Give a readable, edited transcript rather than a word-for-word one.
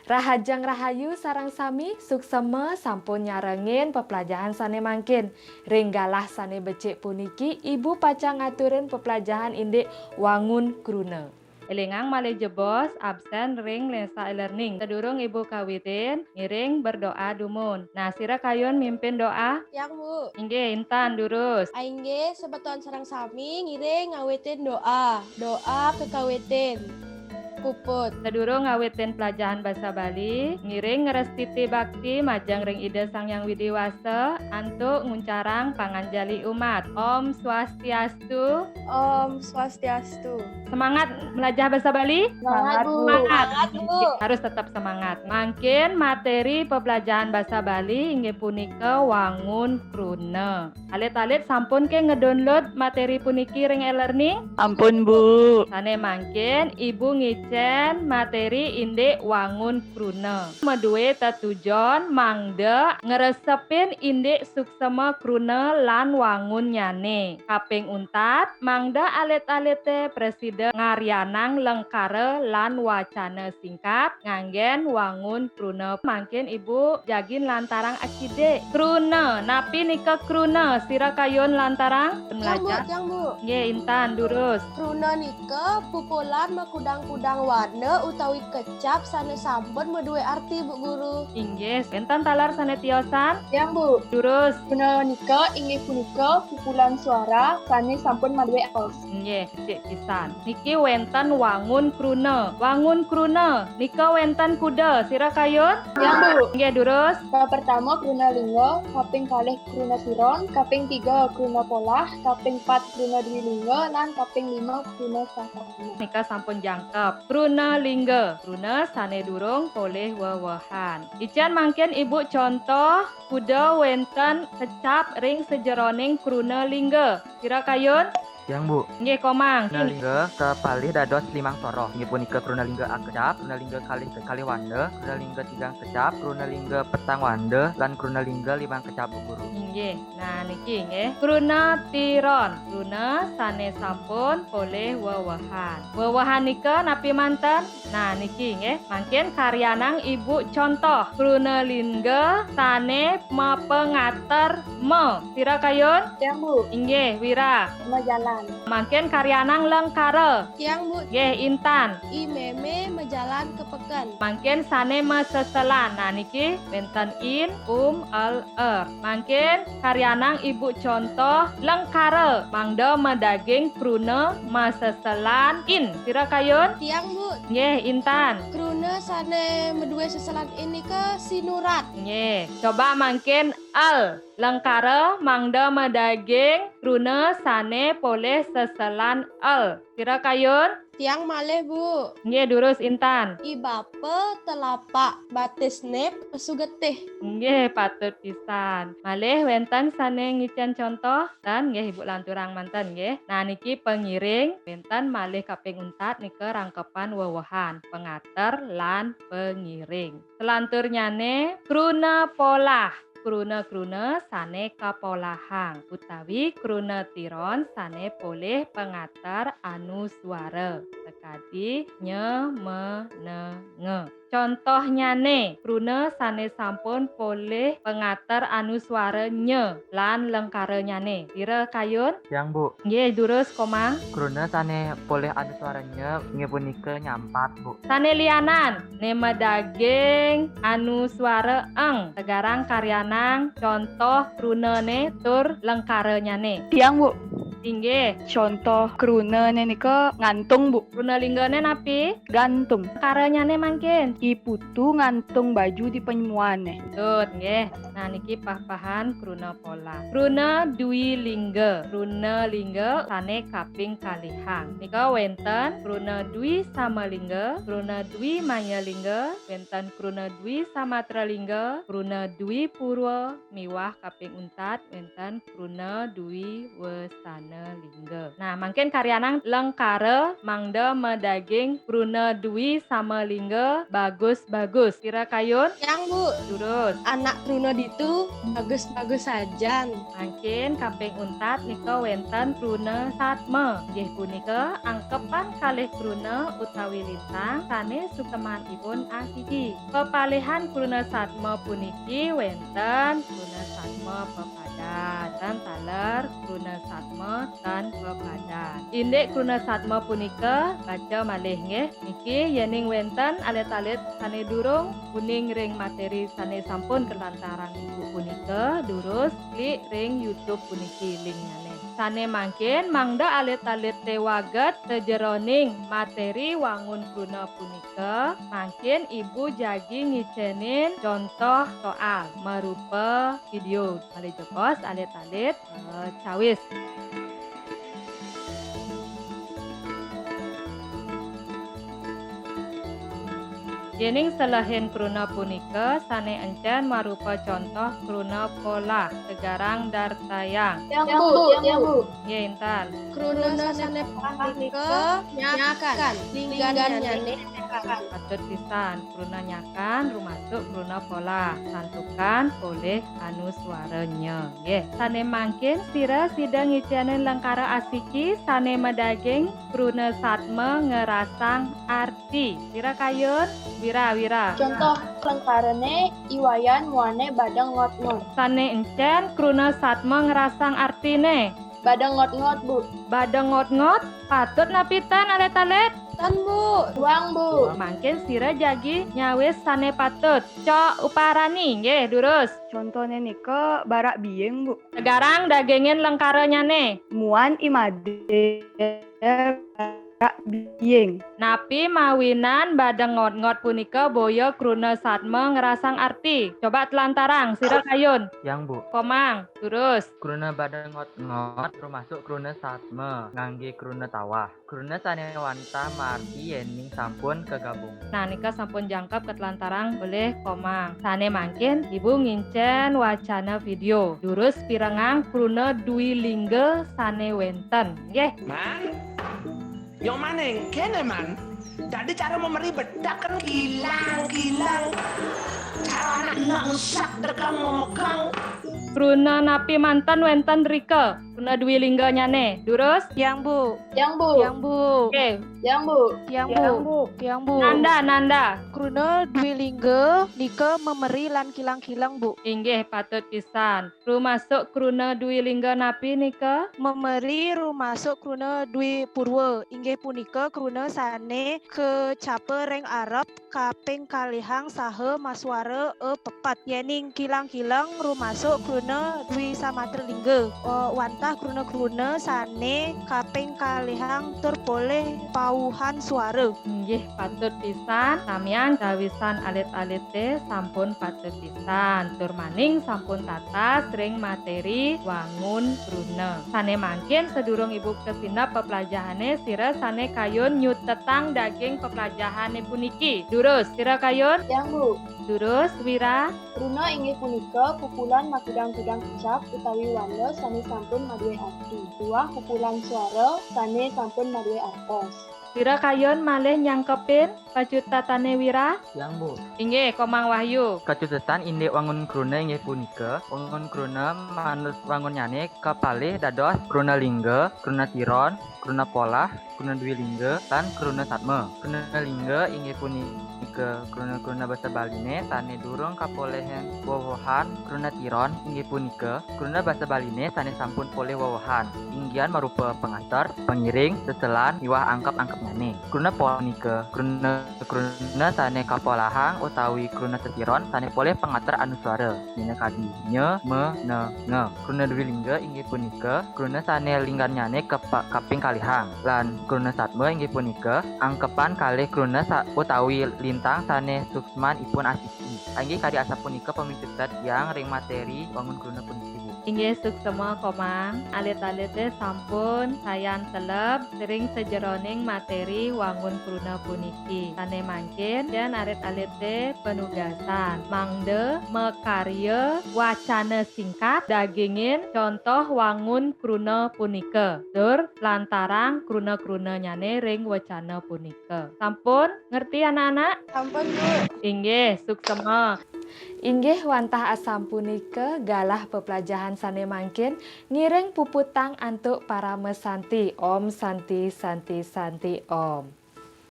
Rahajang Rahayu sarang sami suksema sampun nyarengin pepelajaran sane mangkin. Ringgalah sane becik puniki ibu pacang ngaturin pepelajaran indik wangun kruna. Elingang malih jebos absen ring lensa e-learning. Sedurung ibu kawitin ngiring berdoa dumun. Nah sira kayun mimpin doa. Yang Bu, Inggih Intan durus. aingge sebetuan sarang sami ngiring ngawitin doa kekawitin. Puput. Sedurung ngawitin pelajaran bahasa Bali, ngiring ngerestiti bakti majang ring ide Sang Yang Widiwasa antuk nguncarang panganjali umat. Om Swastiastu. Om Swastiastu. Semangat belajar bahasa Bali? Semangat, Bu. Semangat. Semangat, Bu. Harus tetap semangat. Mangkin materi pembelajaran bahasa Bali inggih punika wangun kruna. Alit-alit sampun ke ngedownload materi puniki ring e-learning? Ampun Bu. Sane mangkin ibu ngicen materi indik wangun kruna. Medue tetujon mangde ngeresepin indik suksema kruna lan wangun nyane. Kaping untat mangde alit-alite presiden ngaryanang lengkare lan wacana singkat nganggen wangun kruna. Mangkin ibu jagin lantarang akide. Kruna, napi nika kruna sira kayun lantarang belajar. Yang Bu. Nggih Intan durus. Kruna nika pupulan makudang-kudang warna utawi kecap sane sampun medue arti Bu Guru. Inggih, enten talar sane tiosan Yang Bu, durus. kruna nika inggih punika pukulan suara sane sampun maduwe aos. Nggih, cek pisan. Niki wenten wangun kruna. Wangun kruna nika wenten kuda. Sira kayun? Yang Bu, Nggih durus. ka pertama kruna lingga, kaping kalih kruna tiron, kaping 3 kruna polah, kaping 4 kruna dwi lingga, lan kaping 5 kruna sasana. Nika sampun jangkep. Kruna lingga. Kruna sane durung poleh wewehan. Ican mangkin ibu contoh kuda wenten kecap ring sejeroning kruna lingga. Sira kayun? Yang Bu, Nggih komang. krunalingga kepalih dados limang toroh. Inggih punika krunalingga akecap, krunalingga kalih wanda, krunalingga tigang kecap, krunalingga petang wanda, lan krunalingga limang kecap Bu Guru. Inggih. Nah niki nggih. Kruna tiron. Kruna sane sampun poleh wewehan. Wewehan nika napi manten? Nah niki nggih. Mangkin karyanang ibu contoh. Kruna lingga sane mapengater me. Sira kayun? Yang Bu, Inggih Wira. majalan. Mangkin karyanang lengkare. Yang Bu, Nggih Intan. imeme mejalan ke peken. Mangkin sane meseselan. Nah niki benten in, al, Mangkin karyanang ibu contoh lengkare. Mangda medaging kruna meseselan in. Sira kayun? Yang Bu, Nggih Intan. kruna sane medue seselan ini ke sinurat. Nggih. Coba mangkin al. Lengkare mangda medaging kruna sane poleh seselan al. Sira kayun? Yang malih Bu, Nggih durus Intan. ibape telapak batis nep pesugetih. Nggih patut pisan. Malih wenten sane ngicen contoh dan nggih ibu lanturang manten nggih. Nah niki pengiring wenten malih kaping untat nika rangkepan wewehan pengater lan pengiring. Selanturnyane kruna polah. Kruna sane kapolahang utawi kruna tiron sane poleh pengatar anu suara sekadi nye me ne nge. Contohnya nih, kruna sane sampun poleh pengatar anu suara nye lan lengkarenya nih. Sira kayun? Yang Bu, Nggih durus komang. kruna sane poleh anu suaranya inggih punika nyampat Bu. Sane lianan nema daging anu suara eng. Sekarang karyanang contoh krunane tur lengkarenya nih. Yang Bu, Inggih, contoh kruna nika ngantung Bu, kruna linggane napi? gantung. Karenya nih mangkin. Iputu ngantung baju di penyuane. Tut, nggih. Nah niki pah-pahan kruna pola. Kruna dwi lingga. Kruna lingga sane kaping kalihang. Nika wenten kruna dwi sama lingga, kruna dwi maya lingga, wenten kruna dwi samatra lingga, kruna dwi purwa miwah kaping untat wenten kruna dwi wesana. wane lingga. Nah, mungkin karyanang lengkara mangda medaging kruna dwi sama lingga bagus-bagus. Kira kayun? Yang Bu, Terus. anak kruna ditu bagus-bagus saja. Mungkin kaping untat nika wenten kruna satma. Nggih punika angkepan kalih kruna utawi lintang sanes sukemanipun asiki. Pepalihan kruna satma puniki wenten kruna satma pepadan dan taler kruna satma dan pepadan. Indek kruna satma punika baca malih nggih niki yening wenten alit-alit sane durung kuning ring materi sane sampun kelantaran ibu punika durus klik ring YouTube puniki linkane. Sane mangkin mangda alit-alit tewaget sejeroning materi wangun kruna punika mangkin ibu jagi ngicenin contoh soal merupa video kali jepos alit-alit cawis. Yening selahin kruna punika sane encen marupa contoh kruna pola segarang dartayang. Yang Bu. Nggih Intan. Kruna sane panika nyakan lingganane Patut pisan kruna nyakan rumasuk kruna pola santukan oleh anu suaranya. Nggih. Sane mangkin sira sidang ngicianen lengkara asiki sane medaging kruna satma ngerasang arti. Sira kayun wira. Contoh lengkarane iwayan muane badang ngot-ngot. Sane encen kruna satma ngerasang artine. Badang ngot-ngot Bu. Badeng ngot-ngot patut napitan alet-alet. Tan Bu. Tuang Bu. Mangkin sira jagi nyawis sane patut. Cok uparani nggih durus. Contohnya nika barak bieng Bu. Sekarang dagingin lengkaranya nih. Muan imade barak bieng. Napi mawinan badeng ngot-ngot punika boyo kruna satma ngerasang arti. Coba telantarang sira kayun. Yang Bu, Komang durus. kruna badeng ngot-ngot termasuk kruna satme ngangge kruna tawah. Kruna sane wanta marti yening sampun kegabung. Nah nika sampun jangkep ketelantarang boleh komang. Sane mangkin ibu ngincen wacana video. Durus pirengang kruna dwi lingga sane wenten. Nggih. Man, yang mana yang kene man? Jadi cara memberi bedak kan kilang. Cara anak ngangsak dekang memegang. Kruna napi mantan wenten rike. Kruna dwi lingganya nih. Durus. Yang Bu. Yang Bu. Oke. Yang Bu. Yang Bu. Nanda. Kruna dwi lingga nika memeri lan kilang-kilang Bu. Inggih patut pisan. Rumasuk kruna dwi lingga napi nika. Memeri rumasuk kruna dwi purwa. Inggih punika kruna sane kecape ring Arab kaping kalihang saha maswara pepat. Yening kilang-kilang rumasuk kruna dwi samatra lingga. Wantah kruna sane kaping kalihang terpoleh pauhan suara. Inggih patut pisan. Samyang dawisan alit-alite sampun patut pisan. Tur maning sampun tata sering materi wangun kruna. Sane mangkin sedurung ibu kesinap pepelajahane sira sane kayun nyutetang daging pepelajahane puniki. Durus sira kayun. Yang Bu. Durus wira. Kruna inggih punika pukulan makudang-kudang kecap utawi wanda sane sampun maduwe arti. Tuah pukulan suara sane sampun maduwe artos. Sira kayun malih nyangkepin pacutatane wira. Yang Bu, Inggih komang wahyu. kacutetan indek wangun kruna inggih punika wangun kruna manut wangunyane kapalih dados kruna lingga, kruna tiron, kruna polah, kruna dwi lingga, lan kruna satma. Kruna lingga inggih punika kruna basa baline sane durung kapolehen wowohan. Kruna tiron inggih punika kruna basa baline sane sampun poleh wowohan. Inggian marupa pengantar, pengiring, seselan, miwah angkep-angkepnyane. Kruna punika kruna sane kapolahang utawi kruna tetiron sane poleh pengantar anu suara. Dina kadi nye, me, ne, nge. Kruna dwi lingga inggih punika kruna sane linggarnyane kaping kalihang. Lan kruna satma inggih punika angkepan kalih kruna utawi lintang sane suksman ipun asiki. Inggih kadi asap punika pemicutan yang ring materi wangun kruna puniki Bu. Inggih suksema komang, alit-alite sampun sayan telep sering sejeroning materi wangun kruna puniki. Tane mangkin dan alit-alite penugasan. Mangde mekarya wacana singkat dagingin contoh wangun kruna punika. Dur lantarang kruna-kruna nyane ring wacana punika. Sampun ngerti anak-anak? Sampun Bu. Inggih suksema. Inggih wantah asam punika galah pepelajaran sane mangkin ngiring puputang antuk para mesanti Om Santi Santi Santi Om.